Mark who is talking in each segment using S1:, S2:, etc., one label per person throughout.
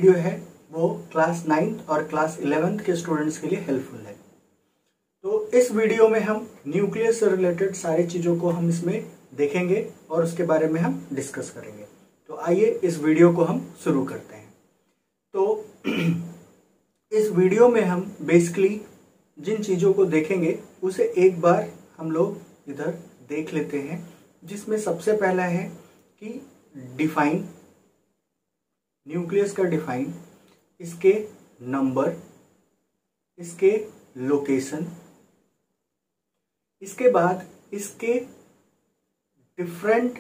S1: Video है वो class 9th और क्लास 11th के स्टूडेंट्स के लिए हेल्पफुल है। तो इस वीडियो में हम न्यूक्लियस से रिलेटेड सारी चीज़ों को हम इसमें देखेंगे और उसके बारे में हम डिस्कस करेंगे। तो आइए इस वीडियो को हम शुरू करते हैं। तो इस वीडियो में हम बेसिकली जिन चीज़ों को देखेंगे उसे एक बार हम लोग इधर देख लेते हैं, जिसमें सबसे पहला है कि डिफाइन, न्यूक्लियस का डिफाइन, इसके नंबर, इसके लोकेशन, इसके बाद इसके डिफरेंट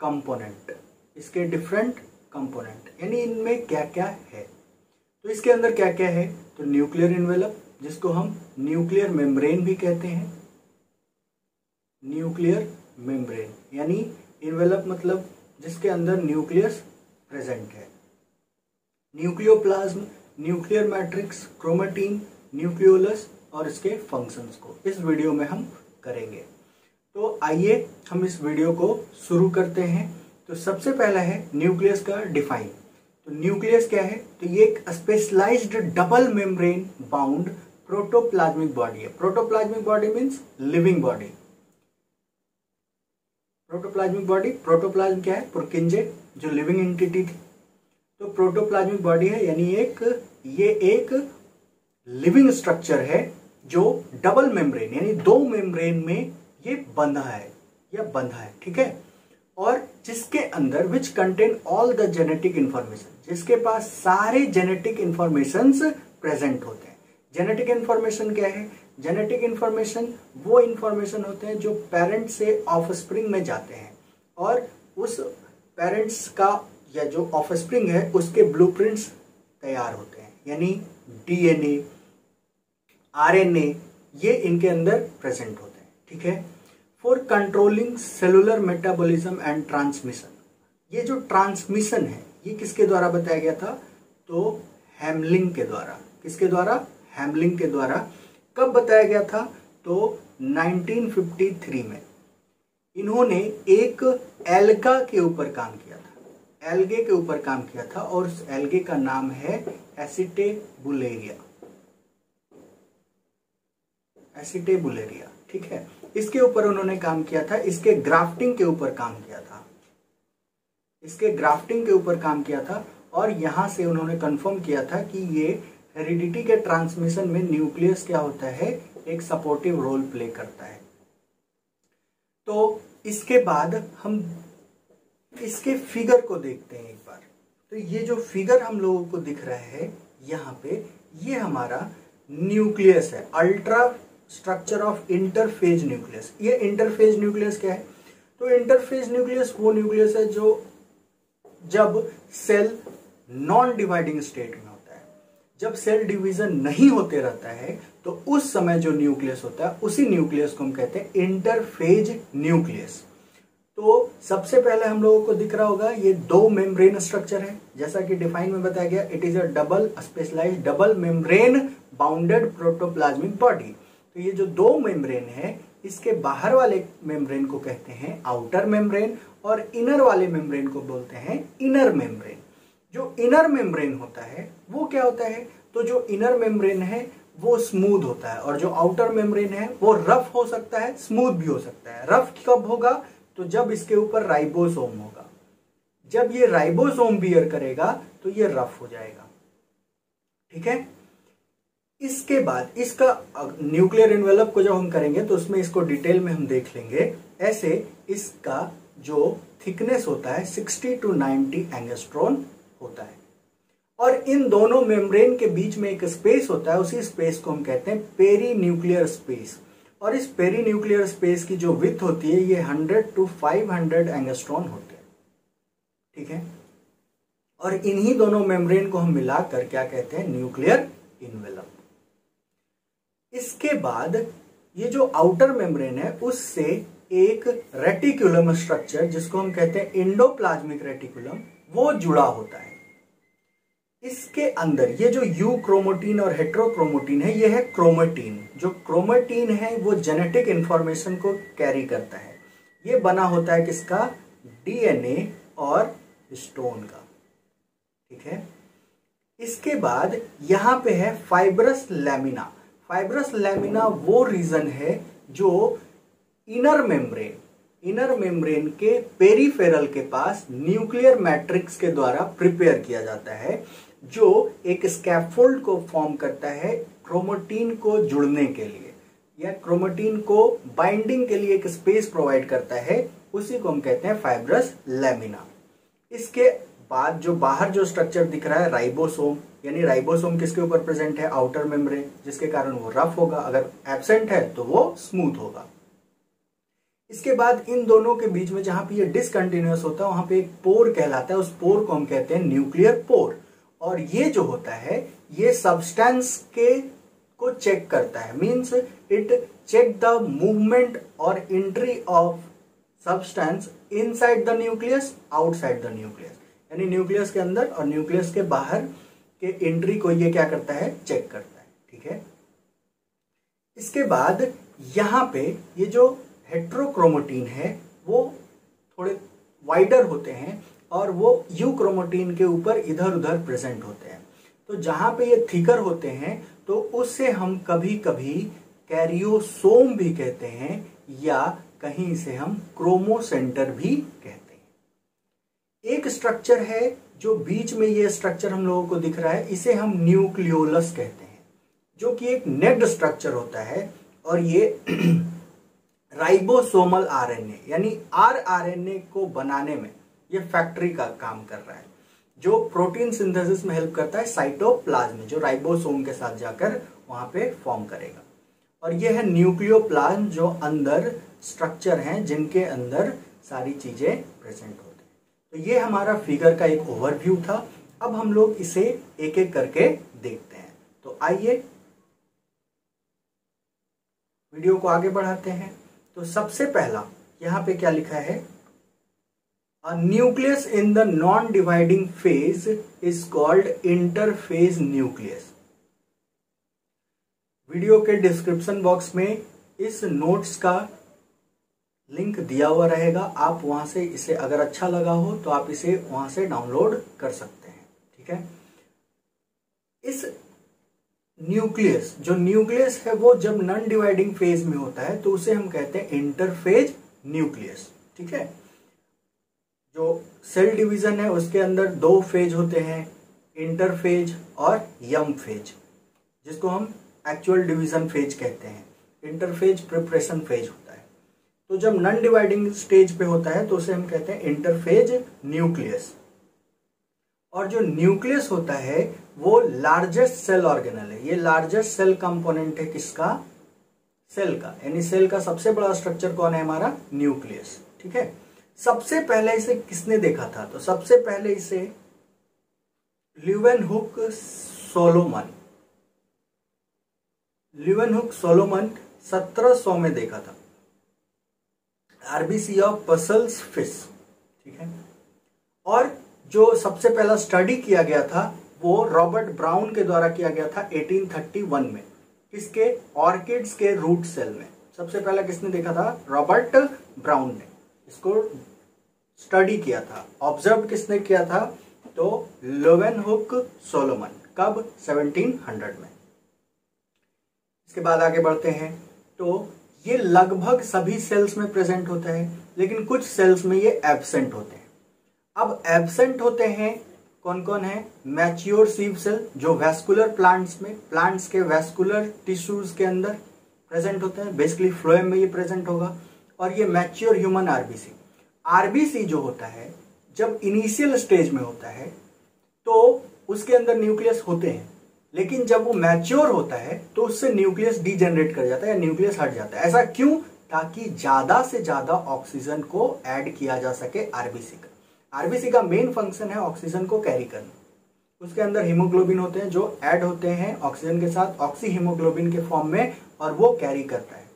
S1: कंपोनेंट, यानी इनमें क्या क्या है। तो इसके अंदर क्या क्या है, तो न्यूक्लियर इन्वेलप, जिसको हम न्यूक्लियर मेम्ब्रेन भी कहते हैं। न्यूक्लियर मेम्ब्रेन यानी इन्वेलप मतलब जिसके अंदर न्यूक्लियस प्रेजेंट है। Nucleoplasm, nuclear matrix, chromatin, nucleolus और इसके फंक्शंस को इस वीडियो में हम करेंगे। तो आइए हम इस वीडियो को शुरू करते हैं। तो सबसे पहला है न्यूक्लियस का डिफाइन। तो न्यूक्लियस क्या है, तो ये एक specialized double membrane bound protoplasmic body है। Protoplasmic body means living body. Protoplasmic body, protoplasm क्या है, पुरकिंजे जो लिविंग एंटिटी थी। तो प्रोटोप्लाज्मिक बॉडी है यानी ये एक लिविंग स्ट्रक्चर है जो डबल मेम्ब्रेन यानी दो मेम्ब्रेन में ये बंधा है, ठीक है। और जिसके अंदर which contain all the genetic information, जिसके पास सारे जेनेटिक इंफॉर्मेशंस प्रेजेंट होते हैं। जेनेटिक इंफॉर्मेशन क्या है, जेनेटिक इंफॉर्मेशन वो इंफॉर्मेशन होते हैं जो पेरेंट से ऑफस्प्रिंग में जाते हैं और उस पेरेंट्स का या जो ऑफस्प्रिंग है उसके ब्लूप्रिंट्स तैयार होते हैं, यानी डीएनए, आरएनए ये इनके अंदर प्रेजेंट होते हैं, ठीक है। For controlling cellular metabolism and transmission, ये जो ट्रांसमिशन है ये किसके द्वारा बताया गया था, तो हैमलिंग के द्वारा। किसके द्वारा, हैमलिंग के द्वारा। कब बताया गया था, तो 1953 में इन्होंने एक एल्गा के ऊपर काम किया था, एल्गे के ऊपर काम किया था और उस एल्गे का नाम है एसिटेबुलेरिया, ठीक है। इसके ऊपर उन्होंने काम किया था, इसके ग्राफ्टिंग के ऊपर काम किया था और यहां से उन्होंने कंफर्म किया था कि ये हेरिडिटी के ट्रांसमिशन में न्यूक्लियस क्या होता है, एक सपोर्टिव रोल प्ले करता है। तो इसके बाद हम इसके फिगर को देखते हैं एक बार। तो ये जो फिगर हम लोगों को दिख रहा है यहाँ पे, ये हमारा न्यूक्लियस है, ultra structure of interphase nucleus. ये इंटरफेज न्यूक्लियस क्या है, तो इंटरफेज न्यूक्लियस वो न्यूक्लियस है जो जब सेल नॉन डिवाइडिंग स्टेट में होता है, जब सेल डिवीजन नहीं होते रहता है, तो उस समय जो न्यूक्लियस होता है उसी न्यूक्लियस को हम कहते हैं इंटरफेज न्यूक्लियस। तो सबसे पहले हम लोगों को दिख रहा होगा ये दो मेम्ब्रेन स्ट्रक्चर है, जैसा कि डिफाइन में बताया गया, it is a double specialised double membrane bounded protoplasmic body. तो ये जो दो मेम्ब्रेन है, इसके बाहर वाले मेम्ब्रेन को कहते हैं आउटर मेम्ब्रेन और इनर वाले मेम्ब्रेन को बोलते हैं इनर मेम्ब्रेन। जो इनर मेम्ब्रेन होता है वो क्या होता है, तो जो इनर मेम्ब्रेन है वो स्मूथ होता है और जो आउटर मेम्ब्रेन है वो रफ हो सकता है, स्मूथ भी हो सकता है। रफ कब होगा, तो जब इसके ऊपर राइबोसोम होगा, जब ये राइबोसोम बियर करेगा तो ये रफ हो जाएगा, ठीक है। इसके बाद इसका न्यूक्लियर एनवेलप को जब हम करेंगे तो उसमें इसको डिटेल में हम देख लेंगे। ऐसे इसका जो थिकनेस होता है 60 to 90 एंगस्ट्रॉन होता है और इन दोनों मेम्ब्रेन के बीच में एक स्पेस होता है, उसी स्पेस को हम कहते हैं पेरी न्यूक्लियर स्पेस। और इस पेरी न्यूक्लियर स्पेस की जो विड्थ होती है ये 100 to 500 एंगस्ट्रॉन होते हैं, ठीक है। और इन्हीं दोनों मेम्ब्रेन को हम मिलाकर क्या कहते हैं, न्यूक्लियर इन्वेलप। इसके बाद ये जो आउटर मेम्ब्रेन है उससे एक रेटिकुलम स्ट्रक्चर, जिसको हम कहते हैं एंडोप्लाज्मिक रेटिकुलम, वो जुड़ा होता है। इसके अंदर ये जो यू क्रोमोटीन और हेट्रोक्रोमोटीन है, ये है क्रोमेटीन। जो क्रोमेटीन है वो जेनेटिक इंफॉर्मेशन को कैरी करता है। ये बना होता है किसका, डीएनए और हिस्टोन का, ठीक है। इसके बाद यहाँ पे है फाइब्रस लैमिना। फाइब्रस लैमिना वो रीजन है जो इनर मेम्ब्रेन के पेरिफेरल के पास न्यूक्लियर मैट्रिक्स के द्वारा प्रिपेयर किया जाता है, जो एक स्कैफोल्ड को फॉर्म करता है क्रोमेटिन को जुड़ने के लिए या क्रोमेटिन को बाइंडिंग के लिए एक स्पेस प्रोवाइड करता है, उसी को हम कहते हैं फाइब्रस लैमिना। इसके बाद जो बाहर जो स्ट्रक्चर दिख रहा है राइबोसोम, यानी राइबोसोम किसके ऊपर प्रेजेंट है, आउटर मेम्ब्रेन, जिसके कारण वो रफ होगा, अगर एब्सेंट है तो वो स्मूथ होगा। इसके बाद इन दोनों के बीच में जहां पे ये डिसकंटिन्यूअस होता है वहां पे एक पोर कहलाता है, उस पोर को हम कहते हैं न्यूक्लियर पोर। और ये जो होता है ये सब्सटेंस के को चेक करता है, means it check the movement और entry of substance inside the nucleus, outside the nucleus, यानी न्यूक्लियस के अंदर और न्यूक्लियस के बाहर के एंट्री को ये क्या करता है, चेक करता है। ठीक है, इसके बाद यहां पे ये जो हेट्रोक्रोमेटिन है वो थोड़े वाइडर होते हैं और वो यूक्रोमेटिन के ऊपर इधर उधर प्रेजेंट होते हैं। तो जहां पे ये थिकर होते हैं तो उससे हम कभी कभी कैरियोसोम भी कहते हैं या कहीं से हम क्रोमोसेंटर भी कहते हैं। एक स्ट्रक्चर है जो बीच में ये स्ट्रक्चर हम लोगों को दिख रहा है, इसे हम न्यूक्लियोलस कहते हैं, जो कि एक नेक्ड स्ट्रक्चर होता है और ये राइबोसोमल आरएनए यानी आरएनए को बनाने में ये फैक्ट्री का काम कर रहा है, जो प्रोटीन सिंथेसिस में हेल्प करता है साइटोप्लाज्म, जो राइबोसोम के साथ जाकर वहां पे फॉर्म करेगा। और ये है न्यूक्लियोप्लाज्म, जो अंदर स्ट्रक्चर हैं जिनके अंदर सारी चीजें प्रेजेंट होती हैं। तो ये हमारा फिगर का एक ओवरव्यू था। अब हम लोग इसे एक एक करके देखते हैं। तो आइए वीडियो को आगे बढ़ाते हैं। तो सबसे पहला यहां पे क्या लिखा है, a nucleus in the non dividing phase is called interphase nucleus. Video के डिस्क्रिप्शन बॉक्स में इस नोट्स का लिंक दिया हुआ रहेगा, आप वहां से इसे अगर अच्छा लगा हो तो आप इसे वहां से डाउनलोड कर सकते हैं। ठीक है, इस न्यूक्लियस जो न्यूक्लियस है वो जब नॉन डिवाइडिंग फेज में होता है तो उसे हम कहते हैं इंटरफेज न्यूक्लियस। ठीक है, जो सेल डिवीजन है उसके अंदर दो फेज होते हैं, इंटरफेज और यम फेज, जिसको हम एक्चुअल डिवीजन फेज कहते हैं। इंटरफेज प्रिपरेशन फेज होता है। तो जब नॉन डिवाइडिंग स्टेज पे होता है तो उसे हम कहते हैं इंटरफेज न्यूक्लियस। और जो न्यूक्लियस होता है वो लार्जेस्ट सेल ऑर्गेनल है। ये लार्जेस्ट सेल कंपोनेंट है किसका, सेल का, यानी सेल का सबसे बड़ा स्ट्रक्चर कौन है, हमारा न्यूक्लियस। ठीक है, सबसे पहले इसे किसने देखा था, तो सबसे पहले इसे ल्यूवेनहुक सोलोमन 1700 में देखा था, आरबीसी ऑफ पसल्स फिश। ठीक है, और जो सबसे पहला स्टडी किया गया था वो रॉबर्ट ब्राउन के द्वारा किया गया था 1831 में, किसके, ऑर्किड्स के रूट सेल में। सबसे पहला किसने देखा था, रॉबर्ट ब्राउन ने इसको स्टडी किया था। ऑब्जर्व किसने किया था, तो ल्यूवेनहुक सोलोमन, कब, 1700 में। इसके बाद आगे बढ़ते हैं। तो ये लगभग सभी सेल्स में प्रेजेंट होता है, लेकिन कुछ सेल्स में ये एब्सेंट होते हैं। अब एब्सेंट होते हैं कौन कौन है, मैच्योर सीव सेल, जो वैस्कुलर प्लांट्स में, प्लांट्स के वैस्कुलर टिश्यूज के अंदर प्रेजेंट होते हैं, बेसिकली फ्लोएम में ये प्रेजेंट होगा। और ये मैच्योर ह्यूमन आरबीसी, आरबीसी जो होता है जब इनिशियल स्टेज में होता है तो उसके अंदर न्यूक्लियस होते हैं, लेकिन जब वो मैच्योर होता है तो उससे न्यूक्लियस डीजेनरेट कर जाता है या न्यूक्लियस हट जाता है। ऐसा क्यों, ताकि ज्यादा से ज्यादा ऑक्सीजन को ऐड किया जा सके आरबीसी का। आरबीसी का मेन फंक्शन है ऑक्सीजन को कैरी करना। उसके अंदर हीमोग्लोबिन होते हैं जो ऐड होते हैं ऑक्सीजन के साथ ऑक्सी हीमोग्लोबिन के फॉर्म में, और वो कैरी करता है।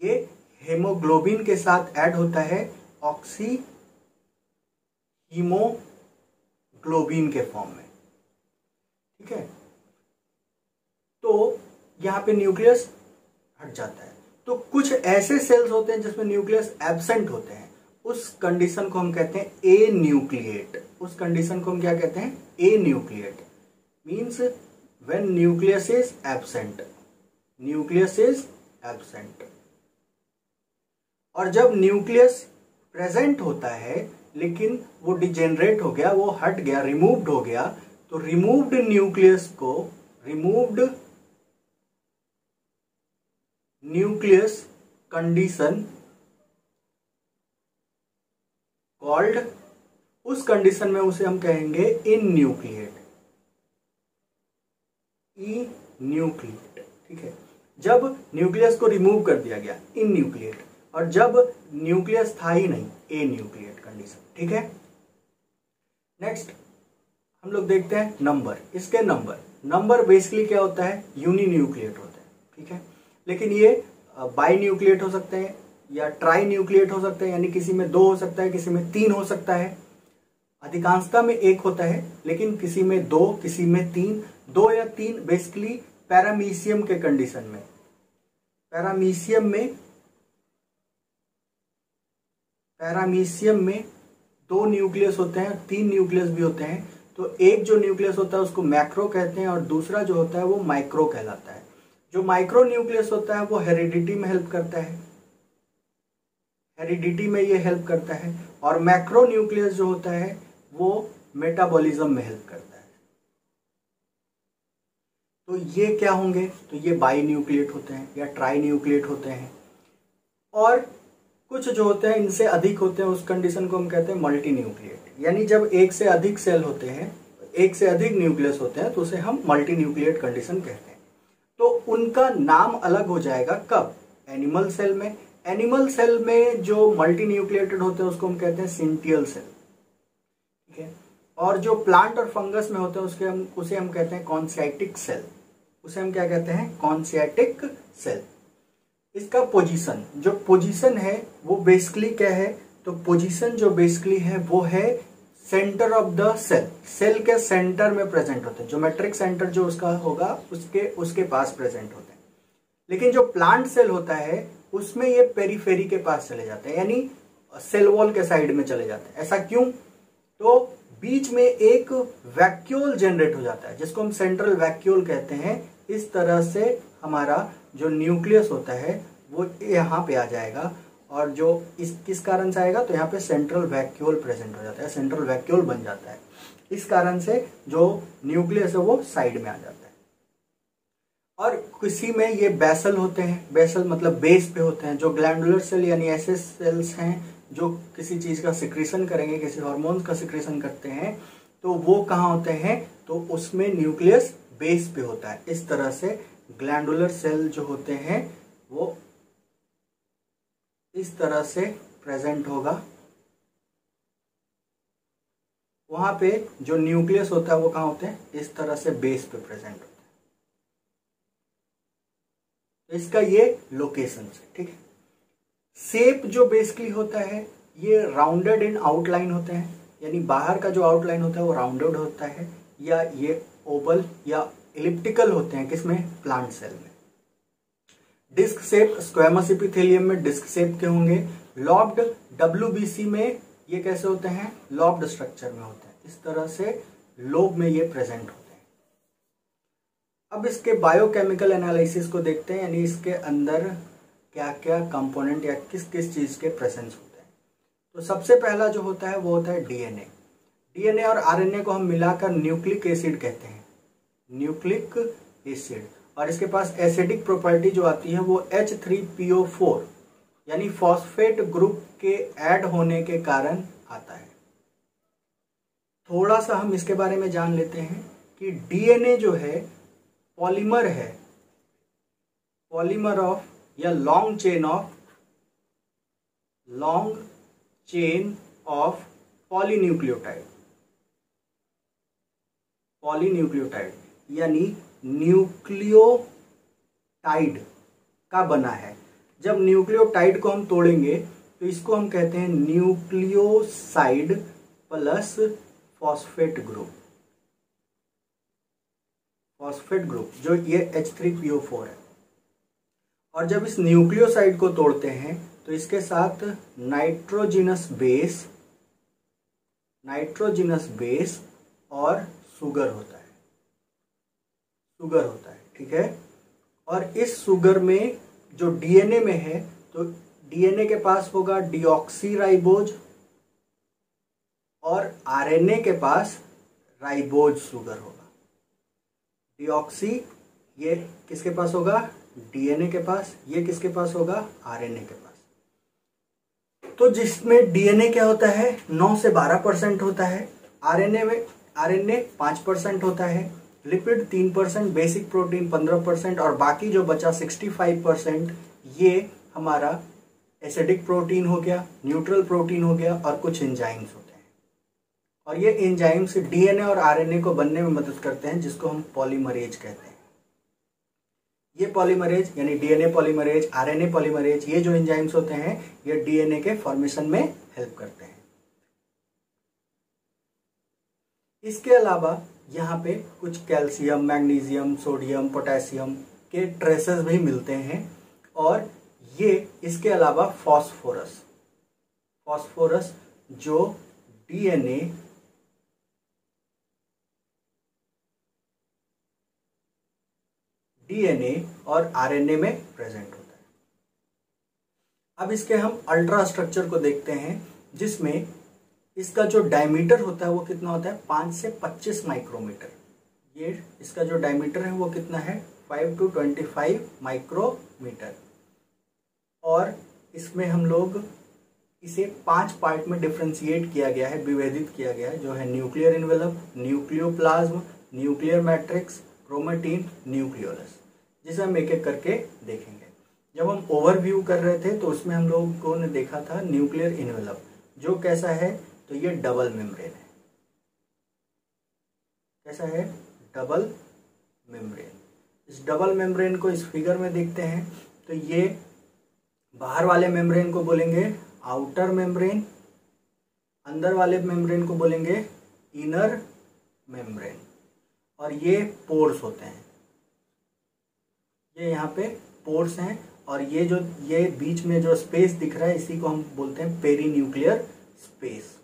S1: ये हीमोग्लोबिन के साथ ऐड होता है ऑक्सी हीमोग्लोबिन के फॉर्म में। ठीक है, तो यहां पे न्यूक्लियस हट जाता है। तो कुछ ऐसे सेल्स होते हैं जिसमें न्यूक्लियस एब्सेंट होते हैं, उस कंडीशन को हम कहते हैं ए न्यूक्लिएट। उस कंडीशन को हम क्या कहते हैं, anucleate. Means when nucleus is absent, nucleus is absent. और जब न्यूक्लियस प्रेजेंट होता है लेकिन वो डिजेनरेट हो गया, वो हट गया, रिमूव्ड हो गया, तो रिमूव्ड न्यूक्लियस को रिमूव्ड न्यूक्लियस कंडीशन कॉल्ड, उस कंडीशन में उसे हम कहेंगे इनन्यूक्लिएट, इन्यूक्लिएट। ठीक है, जब न्यूक्लियस को रिमूव कर दिया गया इनन्यूक्लिएट, और जब न्यूक्लियस था ही नहीं एन्यूक्लिएट कंडीशन। ठीक है, नेक्स्ट हम लोग देखते हैं नंबर। इसके नंबर बेसिकली क्या होता है, यूनिन्यूक्लिएट होता है। ठीक है, लेकिन ये बाई न्यूक्लिएट हो सकते हैं या ट्राई न्यूक्लिएट हो सकते हैं, यानी किसी में 2 हो सकता है, किसी में 3 हो सकता है। अधिकांशता में 1 होता है, लेकिन किसी में 2, किसी में 3, 2 या 3 बेसिकली पैरामीशियम के कंडीशन में, पैरामीशियम में 2 न्यूक्लियस होते हैं, 3 न्यूक्लियस भी होते हैं। तो एक जो न्यूक्लियस होता है उसको मैक्रो कहते हैं, और दूसरा जो होता है वो माइक्रो कहलाता है। जो माइक्रो न्यूक्लियस होता है वो हेरिडिटी में हेल्प करता है, हेरिडिटी में ये हेल्प करता है, और मैक्रो न्यूक्लियस जो होता है वो मेटाबॉलिज्म में हेल्प करता है। तो ये क्या होंगे, तो ये बाई न्यूक्लिएट होते हैं या ट्राई न्यूक्लिएट होते हैं। और कुछ जो होते हैं इनसे अधिक होते हैं, उस कंडीशन को हम कहते हैं मल्टी न्यूक्लिएट। यानी जब एक से अधिक सेल होते हैं, एक से अधिक न्यूक्लियस होते हैं, तो उसे हम मल्टी न्यूक्लिएट कंडीशन कहते हैं। तो उनका नाम अलग हो जाएगा कब, एनिमल सेल में। एनिमल सेल में जो मल्टी न्यूक्लिएटेड होते हैं उसको हम कहते हैं सिंटियल सेल। ठीक है, और जो प्लांट और फंगस में होते हैं उसे हम कहते हैं कॉन्सियाटिक सेल। उसे हम क्या कहते हैं, कॉन्सियाटिक सेल। इसका पोजीशन, जो पोजीशन है वो बेसिकली क्या है, तो पोजीशन जो बेसिकली है वो है centre of the cell, cell के सेंटर में प्रेजेंट होते हैं। ज्योमेट्रिक सेंटर जो उसका होगा उसके पास प्रेजेंट होते हैं। लेकिन जो प्लांट सेल होता है उसमें ये पेरीफेरी के पास चले जाते हैं, यानी सेल वॉल के साइड में चले जाते हैं। ऐसा क्यों, तो बीच में एक वैक्यूल जनरेट हो जाता है जिसको हम सेंट्रल वैक्यूल कहते हैं। इस तरह से हमारा जो न्यूक्लियस होता है वो यहाँ पे आ जाएगा, और जो किस कारण से आएगा, तो यहाँ पे सेंट्रल वैक्यूल प्रेजेंट हो जाता है, सेंट्रल वैक्यूल बन जाता है। इस कारण से जो न्यूक्लियस है वो साइड में आ जाता है। और किसी में ये बेसल होते हैं, बेसल मतलब बेस पे होते हैं। जो ग्लैंडुलर सेल यानी ऐसे सेल्स हैं जो किसी चीज का सिक्रेशन करेंगे, किसी हार्मोन्स का सिक्रेशन करते हैं, तो वो कहाँ होते हैं, तो उसमें न्यूक्लियस बेस पे होता है। इस तरह से ग्लैंडुलर सेल जो होते हैं वो इस तरह से प्रेजेंट होगा। वहां पे जो न्यूक्लियस होता है वो कहाँ होते हैं, इस तरह से बेस पे प्रेजेंट होते हैं। तो इसका ये लोकेशन है। ठीक है, शेप जो बेसिकली होता है ये राउंडेड इन आउटलाइन होते हैं, यानी बाहर का जो आउटलाइन होता है वो राउंडेड होता है, या ये ओवल या इलिप्टिकल होते हैं, किसमें, प्लांट सेल में। डिस्क शेप स्क्वेमस एपिथेलियम में डिस्क शेप के होंगे। लॉब्ड WBC में ये कैसे होते हैं, लॉब्ड स्ट्रक्चर में होते हैं। इस तरह से लोब में ये प्रेजेंट होते हैं। अब इसके बायोकेमिकल एनालिसिस को देखते हैं, यानी इसके अंदर क्या क्या कंपोनेंट या किस किस चीज के प्रेजेंस होते हैं। तो सबसे पहला जो होता है वो होता है डीएनए। डीएनए और आरएनए को हम मिलाकर न्यूक्लिक एसिड कहते हैं, न्यूक्लिक एसिड। और इसके पास एसिडिक प्रॉपर्टी जो आती है वो H3PO4 यानी फॉस्फेट ग्रुप के ऐड होने के कारण आता है। थोड़ा सा हम इसके बारे में जान लेते हैं कि डीएनए जो है पॉलीमर है, पॉलीमर ऑफ या लॉन्ग चेन ऑफ पॉलीन्यूक्लियोटाइड, यानी न्यूक्लियोटाइड का बना है। जब न्यूक्लियोटाइड को हम तोड़ेंगे तो इसको हम कहते हैं न्यूक्लियोसाइड प्लस फॉस्फेट ग्रुप, जो ये H3PO4 है। और जब इस न्यूक्लियोसाइड को तोड़ते हैं तो इसके साथ नाइट्रोजिनस बेस और शुगर होता है। शुगर होता है, ठीक है। और इस शुगर में जो डीएनए में है, तो डीएनए के पास होगा डीऑक्सीराइबोज और आरएनए के पास राइबोज शुगर होगा। डीऑक्सी ये किसके पास होगा, डीएनए के पास, ये किसके पास होगा, आरएनए के पास। तो जिसमें डीएनए क्या होता है 9 से 12% होता है, आरएनए 5% होता है, लिपिड 3%, बेसिक प्रोटीन 15% और बाकी जो बचा 65% ये हमारा एसिडिक प्रोटीन हो गया, न्यूट्रल प्रोटीन हो गया और कुछ एंजाइम्स होते हैं। और ये एंजाइम्स डीएनए और आरएनए को बनने में मदद करते हैं, जिसको हम पॉलीमरेज कहते हैं। ये पॉलीमरेज यानी डीएनए पॉलीमरेज, आरएनए पॉलीमरेज, ये जो एंजाइम्स होते हैं ये डीएनए के फॉर्मेशन में हेल्प करते हैं। इसके अलावा यहाँ पे कुछ कैल्शियम, मैग्नीशियम, सोडियम, पोटेशियम के ट्रेसेस भी मिलते हैं। और ये इसके अलावा फॉस्फोरस जो डीएनए और आरएनए में प्रेजेंट होता है। अब इसके हम अल्ट्रा स्ट्रक्चर को देखते हैं, जिसमें इसका जो डायमीटर होता है वो कितना होता है 5 से 25 माइक्रोमीटर। ये इसका जो डायमीटर है वो कितना है 5 to 25 माइक्रोमीटर। और इसमें हम लोग इसे 5 पार्ट में डिफ्रेंशिएट किया गया है, विभेदित किया गया है, जो है nuclear envelope, nucleoplasm, nuclear matrix, chromatin, nucleolus, जिसे हम एक एक करके देखेंगे। जब हम ओवरव्यू कर रहे थे तो उसमें हम लोगों ने देखा था न्यूक्लियर इन्वेलप, जो कैसा है, तो ये डबल मेम्ब्रेन है। कैसा है, डबल मेम्ब्रेन। इस डबल मेम्ब्रेन को इस फिगर में देखते हैं तो ये बाहर वाले मेम्ब्रेन को बोलेंगे आउटर मेम्ब्रेन, अंदर वाले मेम्ब्रेन को बोलेंगे इनर मेम्ब्रेन। और ये पोर्स होते हैं, ये यहाँ पे पोर्स हैं। और ये बीच में जो स्पेस दिख रहा है इसी को हम बोलते हैं पेरीन्यूक्लियर स्पेस।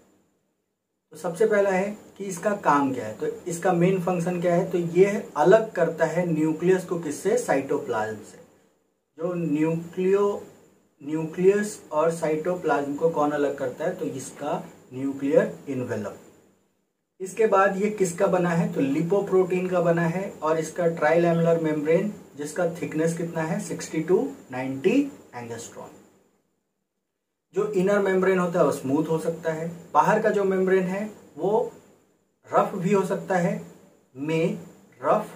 S1: तो सबसे पहला है कि इसका काम क्या है, तो इसका मेन फंक्शन क्या है, तो ये अलग करता है न्यूक्लियस को किससे, साइटोप्लाज्म से। जो न्यूक्लियस और साइटोप्लाज्म को कौन अलग करता है, तो इसका न्यूक्लियर इन्वेलप। इसके बाद ये किसका बना है, तो लिपोप्रोटीन का बना है। और इसका ट्राइलैमेलर मेम्ब्रेन, जिसका थिकनेस कितना है 60 to 90 एंगस्ट्रॉन। जो इनर मेम्ब्रेन होता है वो स्मूथ हो सकता है। बाहर का जो मेम्ब्रेन है वो रफ भी हो सकता है, में rough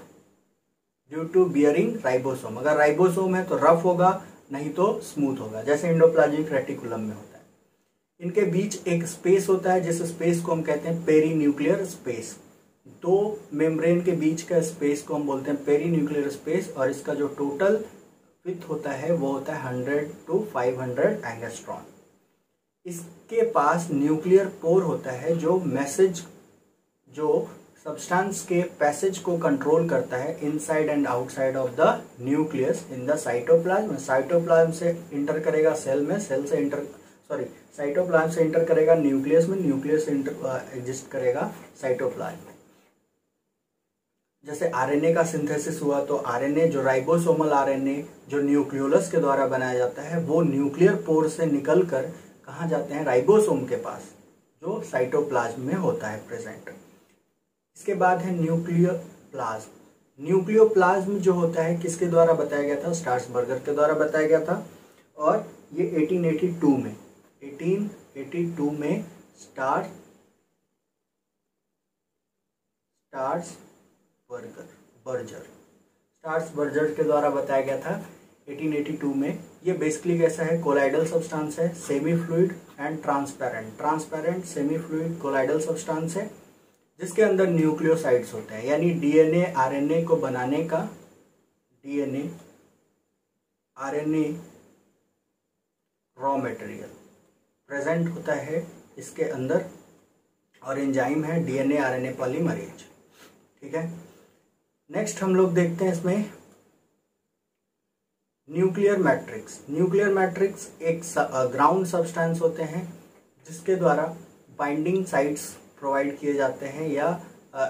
S1: due to bearing ribosome. अगर राइबोसोम है तो रफ होगा, नहीं तो स्मूथ होगा, जैसे एंडोप्लाज्मिक रेटिकुलम में होता है। इनके बीच एक स्पेस होता है, जिस स्पेस को हम कहते हैं पेरीन्यूक्लियर स्पेस। दो मेम्ब्रेन के बीच का स्पेस को हम बोलते हैं पेरीन्यूक्लियर स्पेस। और इसका जो टोटल विड्थ होता है वो होता है 100 to 500 एंगस्ट्रॉन। इसके पास न्यूक्लियर पोर होता है, जो सब्सटेंस के पैसेज को कंट्रोल करता है inside and outside of the nucleus in the cytoplasm. Cytoplasm से इंटर करेगा सेल में, साइटोप्लाज्म से इंटर करेगा न्यूक्लियस में, न्यूक्लियस से एग्जिस्ट करेगा साइटोप्लाज्म में। जैसे आरएनए का सिंथेसिस हुआ तो आरएनए जो राइबोसोमल आरएनए जो न्यूक्लियोलस के द्वारा बनाया जाता है वो न्यूक्लियर पोर से निकलकर कहाँ जाते हैं, राइबोसोम के पास, जो साइटोप्लाज्म में होता है प्रेजेंट। इसके बाद है न्यूक्लियोप्लाज्म। न्यूक्लियोप्लाज्म जो होता है किसके द्वारा बताया गया था, स्टार्सबर्गर के द्वारा बताया गया था। और ये 1882 में स्टार्सबर्गर के द्वारा बताया गया था 1882 में। ये बेसिकली कैसा है, कोलाइडल सब्सटेंस है, semi fluid and transparent semi fluid colloidal substance है, जिसके अंदर न्यूक्लियोसाइड्स होते हैं। यानी डीएनए आरएनए को बनाने का DNA RNA raw material present होता है इसके अंदर। और एंजाइम है डीएनए आरएनए पॉलीमरेज। ठीक है, नेक्स्ट हम लोग देखते हैं इसमें न्यूक्लियर मैट्रिक्स एक ग्राउंड सब्सटेंस होते हैं, जिसके द्वारा बाइंडिंग साइट्स प्रोवाइड किए जाते हैं या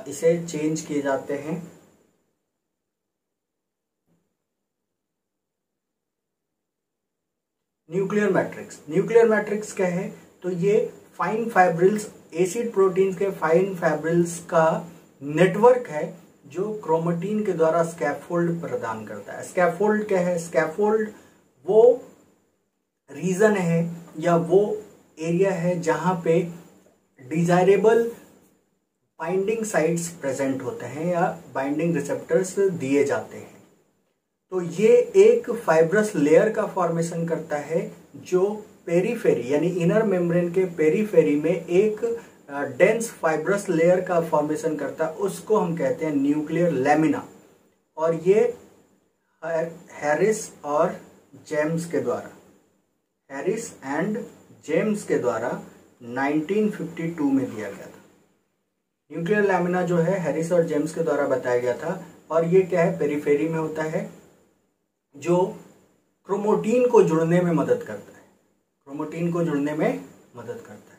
S1: इसे चेंज किए जाते हैं न्यूक्लियर मैट्रिक्स क्या है? तो ये फाइन फाइब्रिल्स, एसिड प्रोटीन के फाइन फाइब्रिल्स का नेटवर्क है जो क्रोमेटिन के द्वारा स्कैफोल्ड प्रदान करता है। स्कैफोल्ड क्या है? स्कैफोल्ड वो रीजन है या वो एरिया है जहां पे डिजायरेबल बाइंडिंग साइट्स प्रेजेंट होते हैं या बाइंडिंग रिसेप्टर्स दिए जाते हैं। तो ये एक फाइब्रस लेयर का फॉर्मेशन करता है जो पेरीफेरी यानी इनर मेम्ब्रेन के पेरीफेरी में एक डेंस फाइब्रस लेयर का फॉर्मेशन करता है, उसको हम कहते हैं न्यूक्लियर लैमिना। और ये हैरिस और जेम्स के द्वारा, हैरिस एंड जेम्स के द्वारा 1952 में दिया गया था। न्यूक्लियर लैमिना जो है हैरिस और जेम्स के द्वारा बताया गया था। और ये क्या है? पेरीफेरी में होता है जो क्रोमोटीन को जुड़ने में मदद करता है, क्रोमोटीन को जुड़ने में मदद करता है।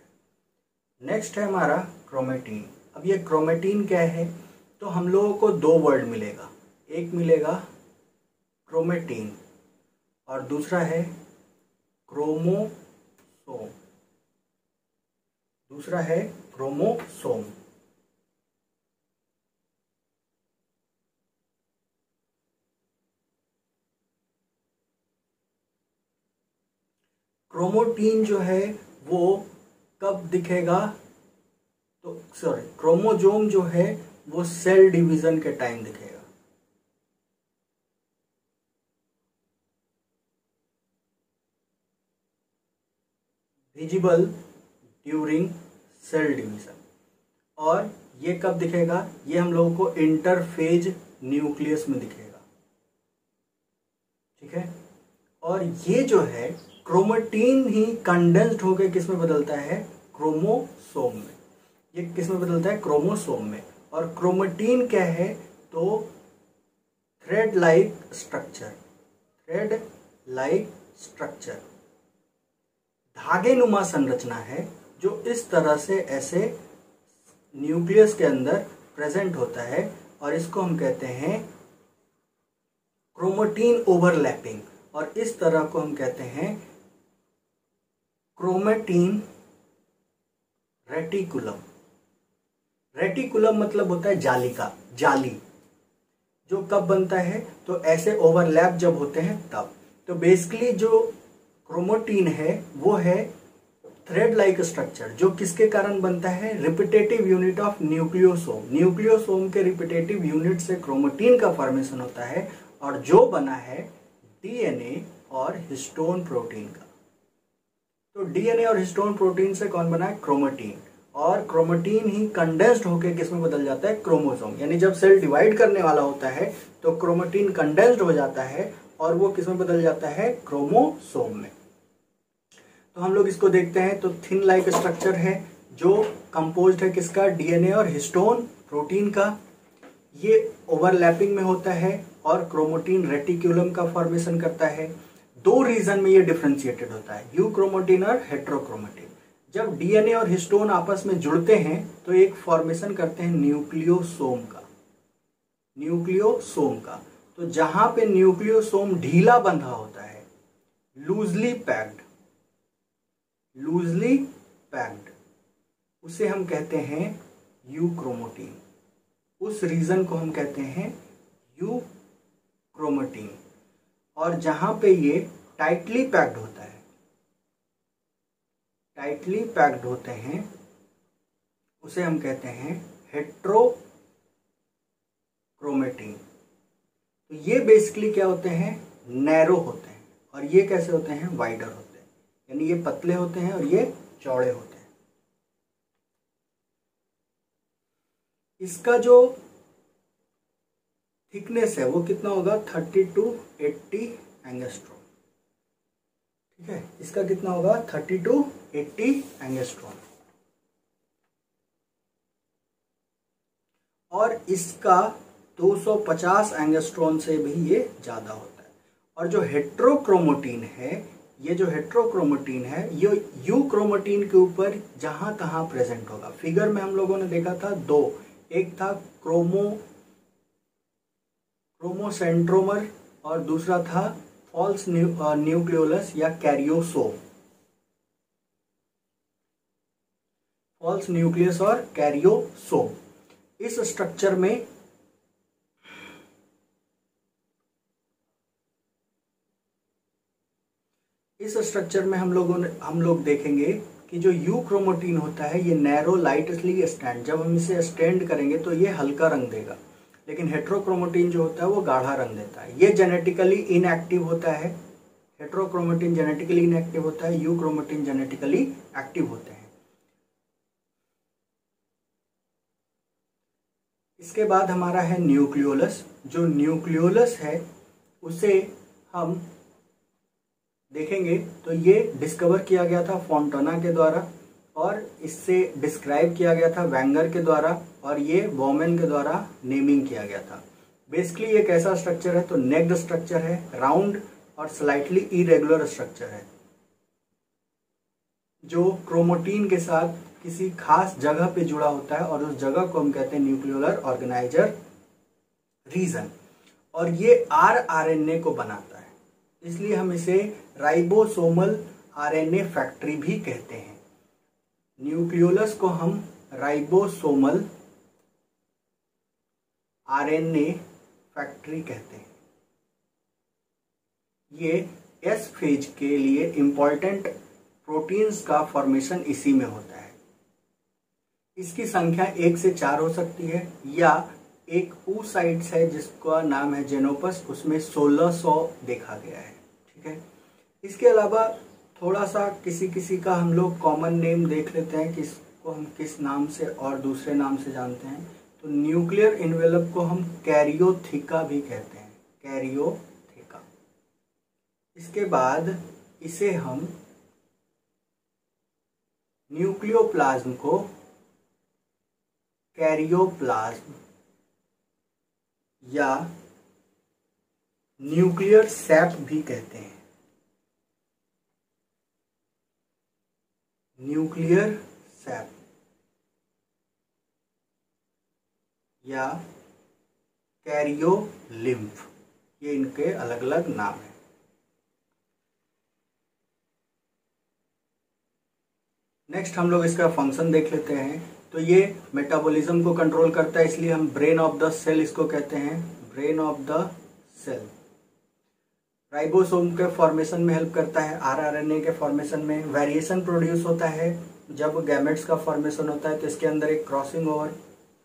S1: नेक्स्ट है हमारा क्रोमेटीन। अब ये क्रोमेटीन क्या है? तो हम लोगों को दो वर्ड मिलेगा, एक मिलेगा क्रोमेटीन और दूसरा है क्रोमोसोम, दूसरा है क्रोमोसोम। क्रोमोटीन जो है वो कब दिखेगा? तो सॉरी, क्रोमोजोम जो है वो सेल डिवीजन के टाइम दिखेगा। Visible during cell division. और ये कब दिखेगा? ये हम लोगों को इंटरफेज न्यूक्लियस में दिखेगा। ठीक है। और ये जो है क्रोमेटीन ही कंडेंस्ड होकर किस में बदलता है? क्रोमोसोम में। ये किस में बदलता है? क्रोमोसोम में। और क्रोमेटीन क्या है? तो thread like structure, thread like structure, धागे नुमा संरचना है जो इस तरह से ऐसे न्यूक्लियस के अंदर प्रेजेंट होता है। और इसको हम कहते हैं क्रोमेटीन ओवरलैपिंग। और इस तरह को हम कहते हैं क्रोमेटीन रेटिकुलम। रेटिकुलम मतलब होता है जालिका, जाली, जो कब बनता है? तो ऐसे ओवरलैप जब होते हैं तब। तो बेसिकली जो क्रोमेटीन है वो है थ्रेड लाइक स्ट्रक्चर, जो किसके कारण बनता है? Repetitive unit of nucleosome. Nucleosome के रिपीटेटिव यूनिट से क्रोमेटीन का फॉर्मेशन होता है और जो बना है डीएनए और हिस्टोन प्रोटीन का। तो डीएनए और हिस्टोन प्रोटीन से कौन बना है? क्रोमेटीन। और क्रोमेटीन ही कंडेंस्ड होकर किसमें बदल जाता है? क्रोमोसोम। यानी जब सेल डिवाइड करने वाला होता है तो क्रोमेटीन कंडेंस्ड हो जाता है और वो किसमें बदल जाता है? क्रोमोसोम में। तो हम लोग इसको देखते हैं। तो थिन लाइक स्ट्रक्चर है जो कंपोज्ड है किसका? डीएनए और हिस्टोन प्रोटीन का। ये ओवरलैपिंग में होता है और क्रोमेटीन रेटिकुलम का फॉर्मेशन करता है। दो रीजन में ये डिफरेंशिएटेड होता है, यूक्रोमेटिन और हेट्रोक्रोमेटिन। जब डीएनए और हिस्टोन आपस में जुड़ते हैं तो एक फॉर्मेशन करते हैं न्यूक्लियोसोम का, न्यूक्लियोसोम का। तो जहां पे न्यूक्लियोसोम ढीला बंधा होता है, लूजली पैक्ड, लूजली पैक्ड, उसे हम कहते हैं यूक्रोमेटिन। उस रीजन को हम कहते हैं यूक्रोमेटिन। और जहां पे ये टाइटली पैक्ड होता है, टाइटली पैक्ड होते हैं, उसे हम कहते हैं हेट्रोक्रोमेटिन। तो ये बेसिकली क्या होते हैं? नैरो होते हैं। और ये कैसे होते हैं? वाइडर होते हैं। यानी ये पतले होते हैं और ये चौड़े होते हैं। इसका जो थिकनेस है वो कितना होगा? 30 to 80 एंगस्ट्रॉम। ठीक है, इसका कितना होगा? 30 to 80 एंगस्ट्रॉम। और इसका 250 एंगस्ट्रॉम से भी ये ज्यादा होता है। और जो हेट्रोक्रोमेटिन है, ये जो हेट्रोक्रोमेटिन है ये यूक्रोमेटिन के ऊपर जहां तहां प्रेजेंट होगा। फिगर में हम लोगों ने देखा था दो, एक था क्रोमोसेंट्रोमर और दूसरा था फॉल्स न्यूक्लियोलस या कैरियोसोम, फॉल्स न्यूक्लियस और कैरियोसोम। इस स्ट्रक्चर में हम लोग देखेंगे कि जो यू क्रोमोटीन होता है ये नैरो लाइटली स्टैंड, जब हम इसे स्टैंड करेंगे तो ये हल्का रंग देगा, लेकिन हेट्रोक्रोमोटीन जो होता है वो गाढ़ा रंग देता है। ये जेनेटिकली इनएक्टिव होता है, हेट्रोक्रोमोटीन जेनेटिकली इनएक्टिव होता है, यू क्रोमोटीन जेनेटिकली एक्टिव होते हैं। इसके बाद हमारा है न्यूक्लियोलस। जो न्यूक्लियोलस है उसे हम देखेंगे तो ये डिस्कवर किया गया था फोंटाना के द्वारा, और इससे डिस्क्राइब किया गया था वेंगर के द्वारा, और ये बॉमेन के द्वारा नेमिंग किया गया था। बेसिकली ये कैसा स्ट्रक्चर है, तो नेक्ड स्ट्रक्चर है, राउंड और स्लाइटली इरेगुलर स्ट्रक्चर है, जो क्रोमोटीन के साथ किसी खास जगह पे जुड़ा होता है, और उस जगह को हम कहते हैं न्यूक्लियोलर ऑर्गेनाइजर रीजन। और ये आरएनए को बनाता है, इसलिए हम इसे राइबोसोमल आरएनए फैक्ट्री भी कहते हैं। न्यूक्लियोलस को हम राइबोसोमल आरएनए फैक्ट्री कहते हैं। ये एस फेज के लिए इंपॉर्टेंट प्रोटीन्स का फॉर्मेशन इसी में होता है। इसकी संख्या 1 से 4 हो सकती है, या एक oocytes है जिसका नाम है जेनोपस, उसमें 1600 देखा गया है। ठीक है, इसके अलावा थोड़ा सा किसी का हम लोग कॉमन नेम देख लेते हैं, किसको हम किस नाम से और दूसरे नाम से जानते हैं। तो न्यूक्लियर इन्वेलप को हम कैरियोथिका भी कहते हैं, कैरियोथिका। इसके बाद इसे हम न्यूक्लियोप्लाज्म को कैरियोप्लाज्म या न्यूक्लियर सैप भी कहते हैं, न्यूक्लियर सैप या कैरियोलिम्फ, ये इनके अलग अलग नाम हैं। नेक्स्ट हम लोग इसका फंक्शन देख लेते हैं। तो ये मेटाबॉलिज्म को कंट्रोल करता है, इसलिए हम ब्रेन ऑफ द सेल इसको कहते हैं, brain of the cell. Ribosome के फॉर्मेशन में हेल्प करता है, आरआरएनए के फॉर्मेशन में। वेरिएशन प्रोड्यूस होता है, जब गैमेट्स का फॉर्मेशन होता है तो इसके अंदर एक क्रॉसिंग ओवर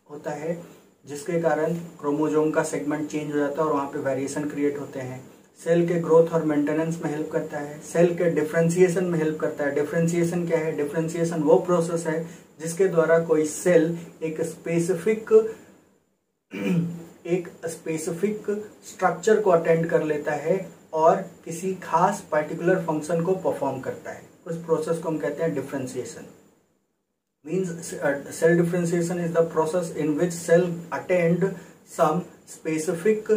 S1: होता है, जिसके कारण क्रोमोजोम का सेगमेंट चेंज हो जाता है और वहाँ पे वेरिएशन क्रिएट होते हैं। सेल के ग्रोथ और मेंटेनेंस में हेल्प करता है, सेल के डिफरेंशिएशन में हेल्प करता है। डिफरेंशिएशन क्या है? डिफरेंशिएशन वो प्रोसेस है जिसके द्वारा कोई सेल एक स्पेसिफिक स्ट्रक्चर को अटेंड कर लेता है और किसी खास पर्टिकुलर फंक्शन को परफॉर्म करता है। उस प्रोसेस को हम कहते हैं differentiation. Means cell differentiation is the process in which cell attend some specific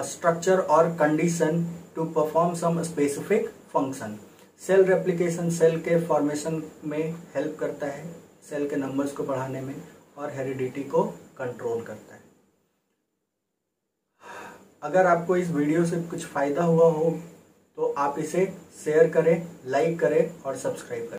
S1: structure or condition to perform some specific function. Cell replication cell के फॉर्मेशन में हेल्प करता है, सेल के नंबर्स को बढ़ाने में, और हेरिडिटी को कंट्रोल करता है। अगर आपको इस वीडियो से कुछ फायदा हुआ हो तो आप इसे शेयर करें, लाइक करें और सब्सक्राइब करें।